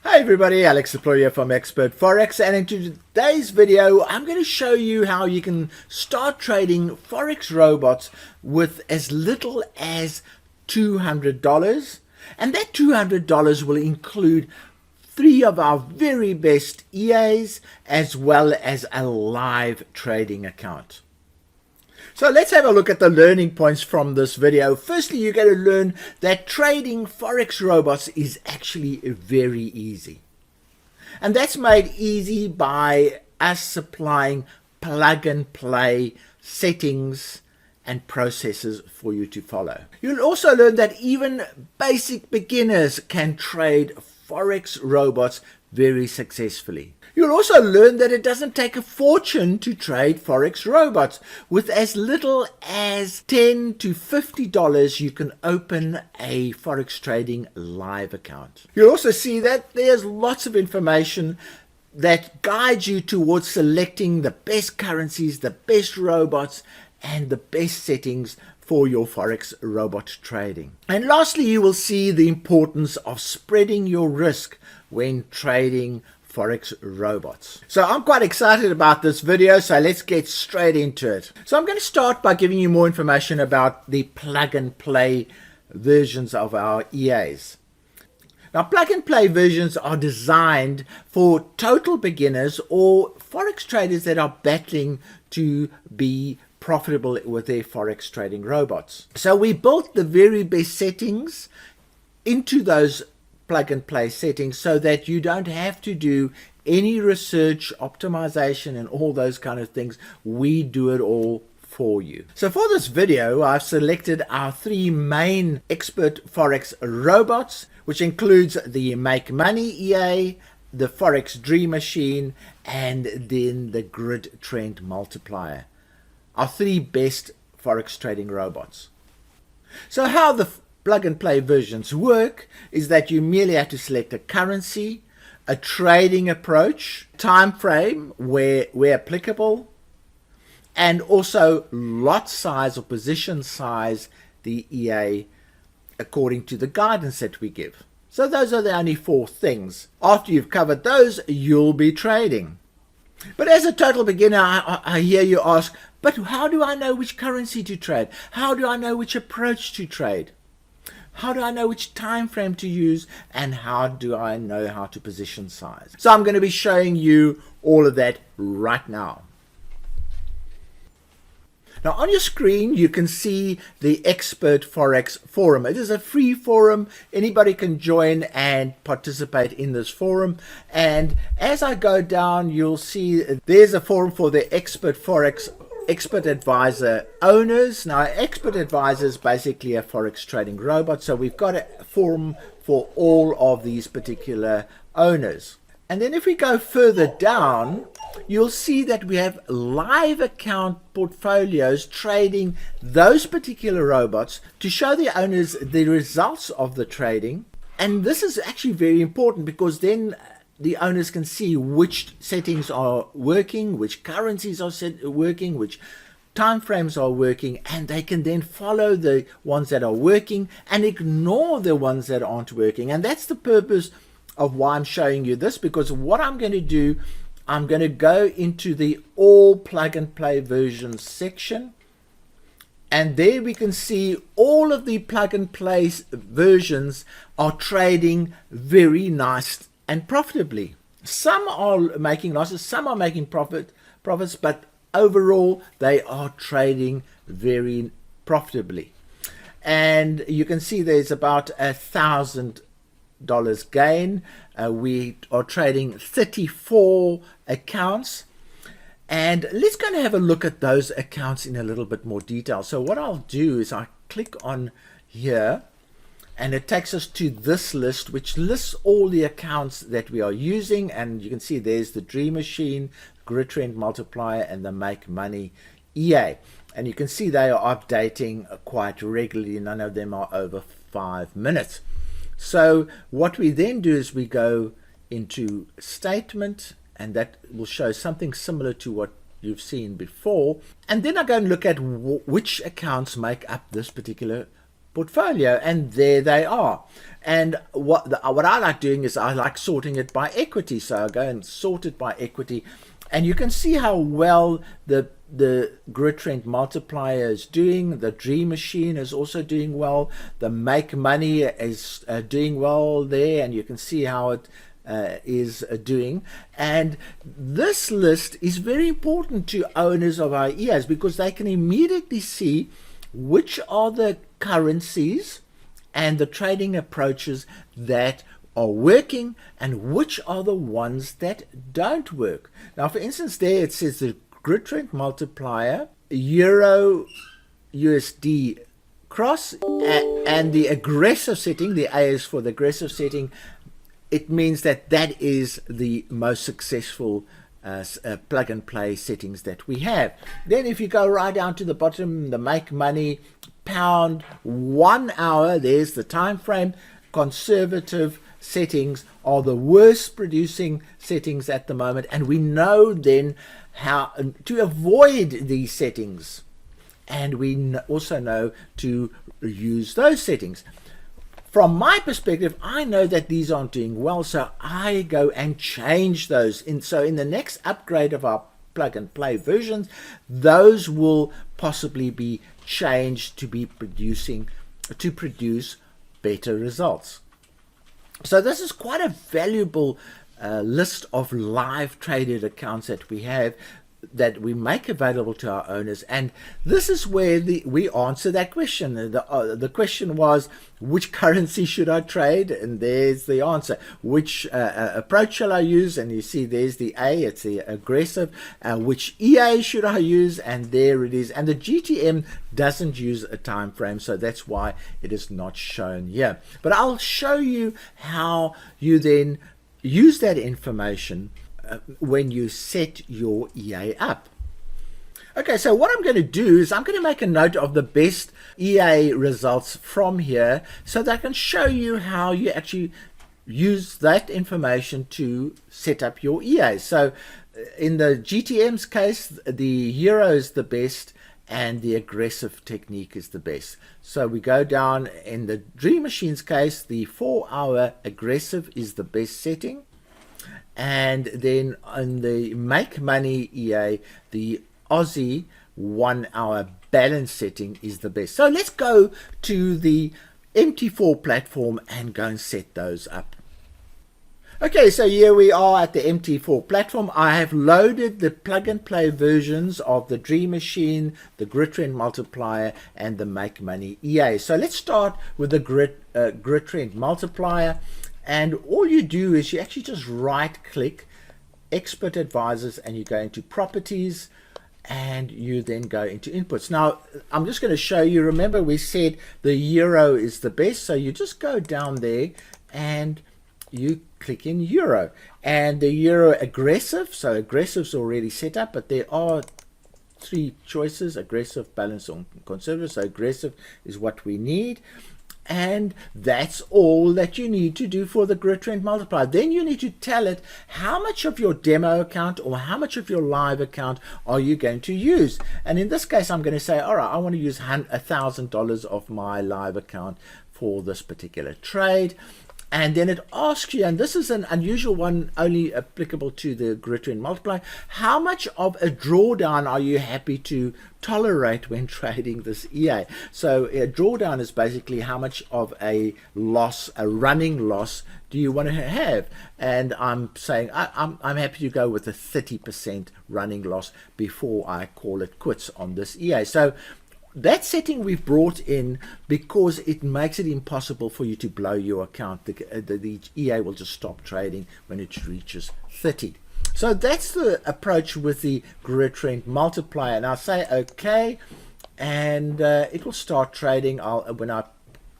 Hi everybody, Alex Employer from Expert Forex, and in today's video I'm going to show you how you can start trading Forex Robots with as little as $200, and that $200 will include 3 of our very best EAs as well as a live trading account. So let's have a look at the learning points from this video. Firstly, you're going to learn that trading Forex Robots is actually very easy. And that's made easy by us supplying plug-and-play settings and processes for you to follow. You'll also learn that even basic beginners can trade Forex Robots very successfully. You'll also learn that it doesn't take a fortune to trade Forex Robots. With as little as $10 to $50, you can open a Forex Trading live account. You'll also see that there's lots of information that guides you towards selecting the best currencies, the best robots, and the best settings for your Forex Robot trading. And lastly, you will see the importance of spreading your risk when trading Forex Robots. So I'm quite excited about this video, so let's get straight into it. So I'm going to start by giving you more information about the plug-and-play versions of our EAs. Now, plug-and-play versions are designed for total beginners or Forex traders that are battling to be profitable with their Forex trading robots. So we built the very best settings into those plug-and-play settings so that you don't have to do any research, optimization, and all those kind of things. We do it all for you. So for this video, I've selected our 3 main expert Forex robots, which includes the Make Money EA, the Forex Dream Machine, and then the Grid Trend Multiplier. Our 3 best Forex trading robots. So how the plug-and-play versions work is that you merely have to select a currency, a trading approach, time frame where applicable, and also lot size or position size, the EA, according to the guidance that we give. So those are the only 4 things. After you've covered those, you'll be trading. But as a total beginner, I hear you ask, but how do I know which currency to trade? How do I know which approach to trade? How do I know which time frame to use? And how do I know how to position size? So I'm going to be showing you all of that right now. Now on your screen, you can see the Expert Forex Forum. It is a free forum. Anybody can join and participate in this forum. And as I go down, you'll see there's a forum for the Expert Forex Expert Advisor owners. Now, Expert Advisor is basically a Forex trading robot. So we've got a forum for all of these particular owners. And then if we go further down, you'll see that we have live account portfolios trading those particular robots to show the owners the results of the trading. And this is actually very important because then the owners can see which settings are working, which currencies are working, which time frames are working, and they can then follow the ones that are working and ignore the ones that aren't working. And that's the purpose of why I'm showing you this, because what I'm going to do, I'm going to go into the all plug-and-play versions section, and there we can see all of the plug-and-play versions are trading very nice and profitably. Some are making losses, some are making profits, but overall they are trading very profitably. And you can see there's about $1,000 gain. We are trading 34 accounts, and let's go and have a look at those accounts in a little bit more detail. So what I'll do is I click on here, and it takes us to this list, which lists all the accounts that we are using. And you can see there's the Dream Machine, Grid Trend Multiplier, and the Make Money EA. And you can see they are updating quite regularly. None of them are over 5 minutes. So what we then do is we go into statement, and that will show something similar to what you've seen before. And then I go and look at which accounts make up this particular portfolio, and there they are. And what I like doing is I like sorting it by equity. So I go and sort it by equity, and you can see how well the grid trend multiplier is doing. The Dream Machine is also doing well. The Make Money is doing well there, and you can see how it is doing. And this list is very important to owners of our EAs, because they can immediately see which are the currencies and the trading approaches that are working and which are the ones that don't work. Now, for instance, there it says the grid trend multiplier, Euro USD cross, and the aggressive setting, the A is for the aggressive setting. It means that that is the most successful plug and play settings that we have. Then if you go right down to the bottom, the Make Money, pound, 1 hour, there's the time frame. Conservative settings are the worst producing settings at the moment, and we know then how to avoid these settings, and we also know to use those settings. From my perspective, I know that these aren't doing well, so I go and change those. So in the next upgrade of our plug and play versions, those will possibly be changed to produce better results. So this is quite a valuable list of live traded accounts that we have, that we make available to our owners. And this is where we answer that question. The question was, which currency should I trade? And there's the answer. Which approach shall I use? And you see there's the A, it's the aggressive. Which EA should I use? And there it is. And the GTM doesn't use a time frame, so that's why it is not shown here. But I'll show you how you then use that information when you set your EA up. Okay, so what I'm going to do is I'm going to make a note of the best EA results from here, so that I can show you how you actually use that information to set up your EA. So in the GTM's case, the Euro is the best and the aggressive technique is the best. So we go down. In the Dream Machine's case, the 4 hour aggressive is the best setting. And then on the Make Money EA, the Aussie 1 hour balance setting is the best. So let's go to the MT4 platform and go and set those up. Okay, so here we are at the MT4 platform. I have loaded the plug and play versions of the Dream Machine, the Grid Trend Multiplier, and the Make Money EA. So let's start with the Grid Trend Multiplier. And all you do is you actually just right click Expert Advisors, and you go into Properties, and you then go into Inputs. Now I'm just going to show you, remember we said the Euro is the best, so you just go down there and you click in Euro, and the Euro aggressive, so aggressive's already set up, but there are 3 choices: aggressive, balanced, or conservative. So aggressive is what we need. And that's all that you need to do for the Grid Trend Multiplier. Then you need to tell it how much of your demo account or how much of your live account are you going to use. And in this case, I'm going to say, all right, I want to use $1,000 of my live account for this particular trade. And then it asks you, and this is an unusual one, only applicable to the Grid Trend Multiplier, how much of a drawdown are you happy to tolerate when trading this EA? So a drawdown is basically how much of a loss, a running loss, do you want to have? And I'm saying I'm happy to go with a 30% running loss before I call it quits on this EA. So that setting we've brought in because it makes it impossible for you to blow your account. The EA will just stop trading when it reaches 30. So that's the approach with the Grid Trend Multiplier. And I'll say OK, and it will start trading when I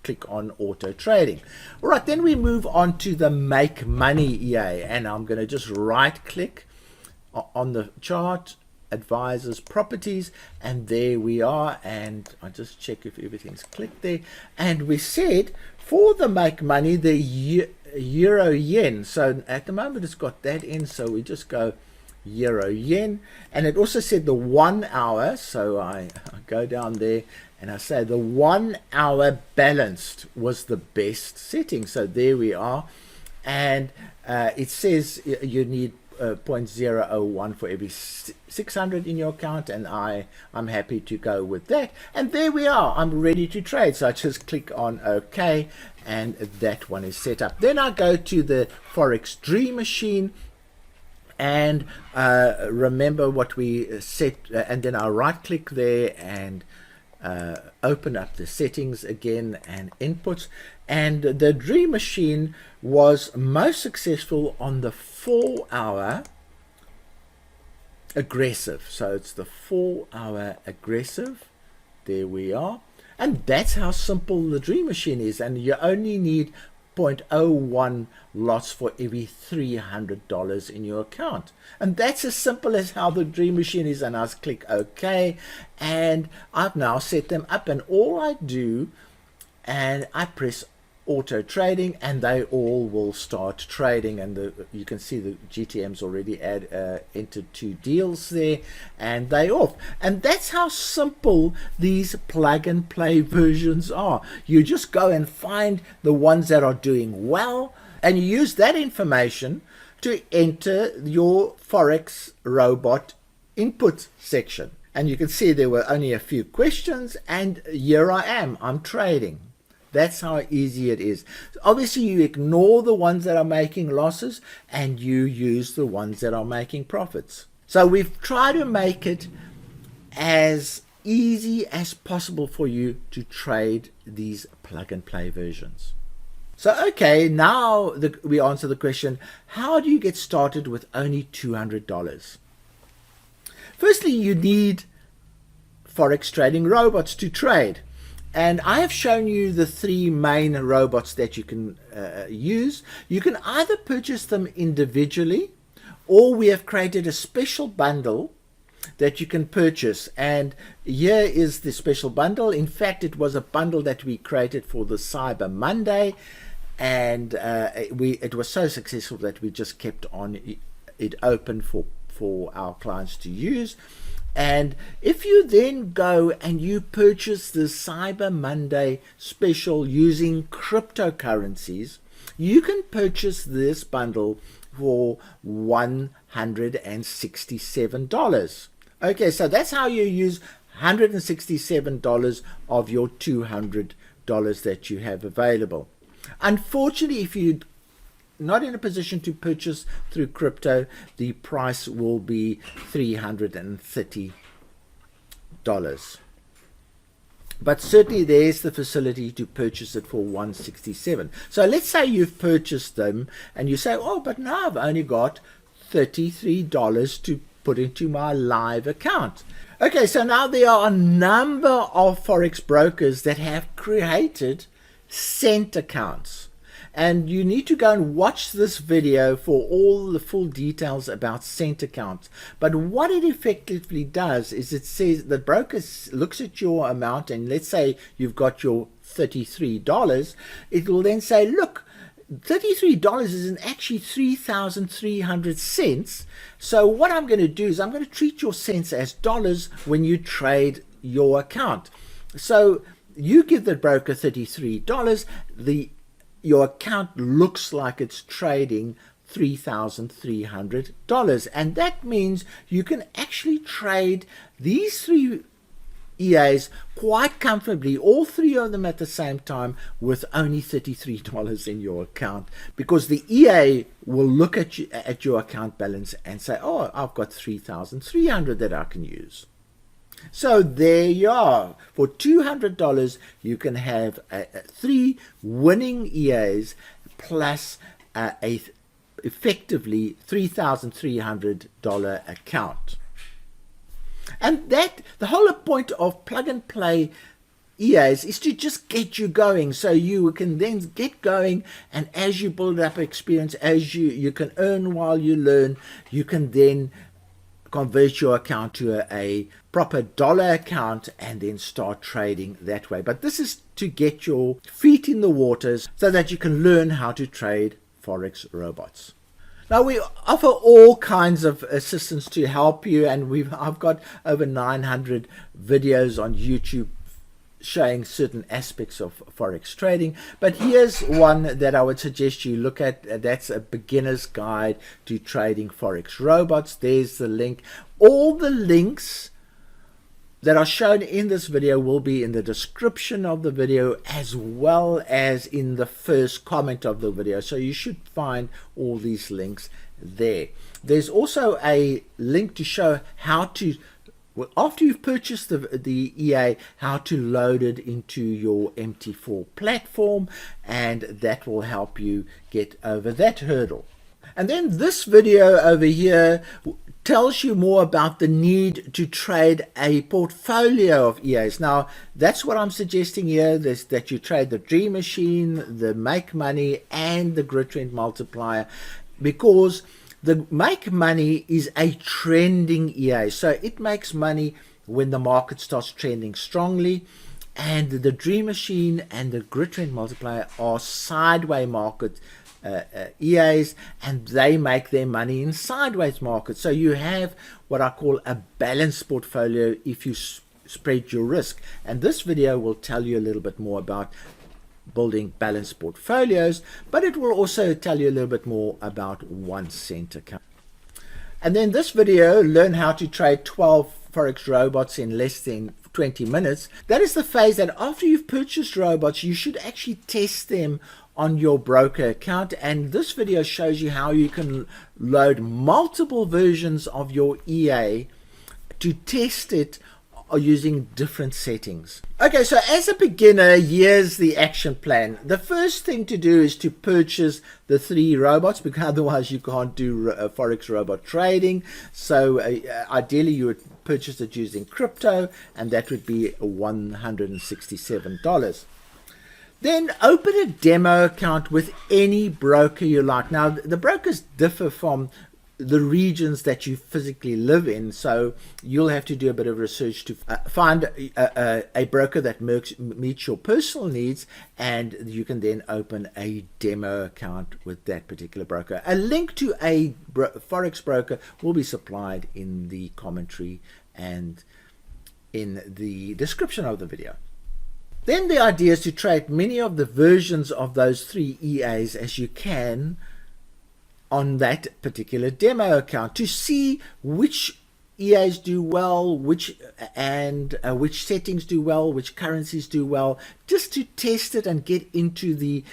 click on Auto Trading. All right, then we move on to the Make Money EA, and I'm going to just right click on the chart, Advisors, Properties, and there we are. And I just check if everything's clicked there, and we said for the Make Money the Euro Yen. So at the moment it's got that in, so we just go Euro Yen. And it also said the 1 hour, so I go down there and I say the 1 hour balanced was the best setting. So there we are, and it says you need 0.001 for every 600 in your account, and I'm happy to go with that. And there we are, I'm ready to trade. So I just click on OK, and that one is set up. Then I go to the Forex Dream Machine, and remember what we set, and then I right click there and open up the settings again and inputs. And the Dream Machine was most successful on the 4 hour aggressive. So it's the 4 hour aggressive. There we are. And that's how simple the Dream Machine is. And you only need 0.01 lots for every $300 in your account. And that's as simple as how the Dream Machine is. And I click OK, and I've now set them up, and all I do, and I press auto trading, and they all will start trading. And you can see the GTM's already entered 2 deals there, and they off. And that's how simple these plug and play versions are. You just go and find the ones that are doing well, and you use that information to enter your Forex Robot input section. And you can see there were only a few questions, and here I am, I'm trading. That's how easy it is. Obviously, you ignore the ones that are making losses, and you use the ones that are making profits. So we've tried to make it as easy as possible for you to trade these plug and play versions. So, okay, now we answer the question, how do you get started with only $200? Firstly, you need Forex Trading robots to trade. And I have shown you the 3 main robots that you can use. You can either purchase them individually, or we have created a special bundle that you can purchase. And here is the special bundle. In fact, it was a bundle that we created for the Cyber Monday, and it was so successful that we just kept on it open for our clients to use. And if you then go and you purchase the Cyber Monday special using cryptocurrencies, you can purchase this bundle for $167. Okay, so that's how you use $167 of your $200 that you have available. Unfortunately, if you not in a position to purchase through crypto, the price will be $330. But certainly there's the facility to purchase it for $167. So let's say you've purchased them and you say, oh, but now I've only got $33 to put into my live account. Okay, so now there are a number of Forex brokers that have created cent accounts. And you need to go and watch this video for all the full details about cent accounts. But what it effectively does is it says the broker looks at your amount, and let's say you've got your $33. It will then say, look, $33 is actually 3,300 cents. So what I'm going to do is I'm going to treat your cents as dollars when you trade your account. So you give the broker $33. Your account looks like it's trading $3,300, and that means you can actually trade these 3 EAs quite comfortably, all 3 of them at the same time, with only $33 in your account, because the EA will look at your account balance and say, oh, I've got 3,300 that I can use. So there you are. For $200, you can have 3 winning EAs plus effectively $3,300 account. And that the whole point of plug and play EAs is to just get you going, so you can then get going, and as you build up experience, as you can earn while you learn, you can then convert your account to a proper dollar account and then start trading that way. But this is to get your feet in the waters so that you can learn how to trade Forex robots. Now we offer all kinds of assistance to help you, and I've got over 900 videos on YouTube showing certain aspects of Forex trading. But here's one that I would suggest you look at. That's a beginner's guide to trading Forex Robots. There's the link. All the links that are shown in this video will be in the description of the video, as well as in the first comment of the video. So you should find all these links there. There's also a link to show how to, after you've purchased the EA, how to load it into your MT4 platform, and that will help you get over that hurdle. And then this video over here tells you more about the need to trade a portfolio of EAs. Now, that's what I'm suggesting here, is that you trade the Dream Machine, the Make Money, and the Grid Trend Multiplier, because the Make Money is a trending EA. So it makes money when the market starts trending strongly, and the Dream Machine and the Grid Trend Multiplier are sideways market EAs, and they make their money in sideways markets. So you have what I call a balanced portfolio if you spread your risk. And this video will tell you a little bit more about building balanced portfolios, but it will also tell you a little bit more about 1 cent account. And then this video, learn how to trade 12 Forex robots in less than 20 minutes. That is the phase that after you've purchased robots, you should actually test them on your broker account. And this video shows you how you can load multiple versions of your EA to test it using different settings. Okay, so as a beginner, here's the action plan. The first thing to do is to purchase the 3 robots, because otherwise you can't do Forex robot trading. So ideally you would purchase it using crypto, and that would be $167. Then open a demo account with any broker you like. Now, the brokers differ from the regions that you physically live in, so you'll have to do a bit of research to find a broker that meets your personal needs, and you can then open a demo account with that particular broker. A link to a Forex broker will be supplied in the commentary and in the description of the video. Then the idea is to trade many of the versions of those 3 EAs as you can on that particular demo account, to see which EAs do well, which settings do well, which currencies do well, just to test it and get into the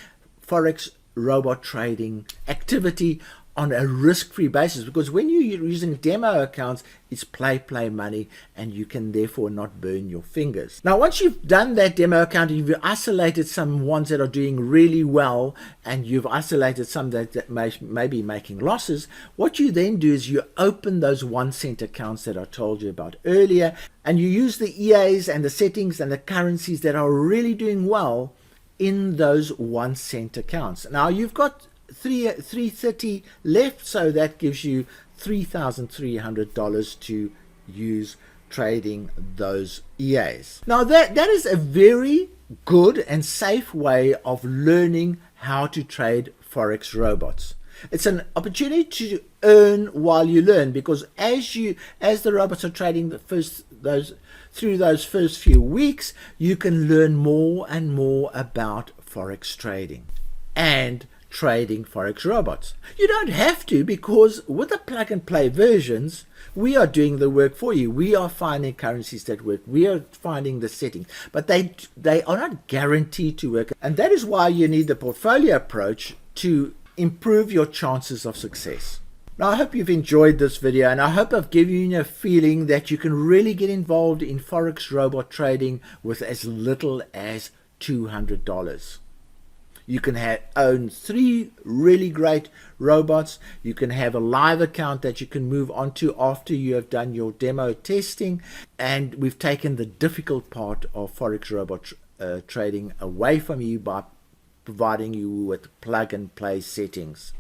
Forex robot trading activity on a risk-free basis. Because when you're using demo accounts, it's play money, and you can therefore not burn your fingers. Now, once you've done that demo account, you've isolated some ones that are doing really well, and you've isolated some that may be making losses. What you then do is you open those 1 cent accounts that I told you about earlier, and you use the EAs and the settings and the currencies that are really doing well in those 1 cent accounts. Now, you've got 330 left, so that gives you $3,300 to use trading those EAs. Now that is a very good and safe way of learning how to trade Forex robots. It's an opportunity to earn while you learn, because as the robots are trading through those first few weeks, you can learn more and more about Forex trading and trading Forex robots. You don't have to, because with the plug and play versions, we are doing the work for you. We are finding currencies that work. We are finding the settings, but they are not guaranteed to work. And that is why you need the portfolio approach to improve your chances of success. Now, I hope you've enjoyed this video, and I hope I've given you a feeling that you can really get involved in Forex robot trading with as little as $200. You can own 3 really great robots. You can have a live account that you can move on to after you have done your demo testing. And we've taken the difficult part of Forex robot trading away from you by providing you with plug and play settings.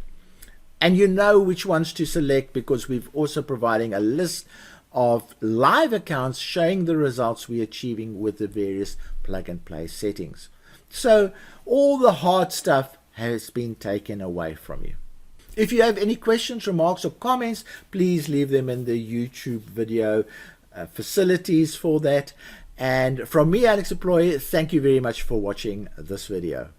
And you know which ones to select, because we've also providing a list of live accounts showing the results we're achieving with the various plug and play settings. So all the hard stuff has been taken away from you. If you have any questions, remarks, or comments, please leave them in the YouTube video facilities for that. And from me, Alex Deploy, thank you very much for watching this video.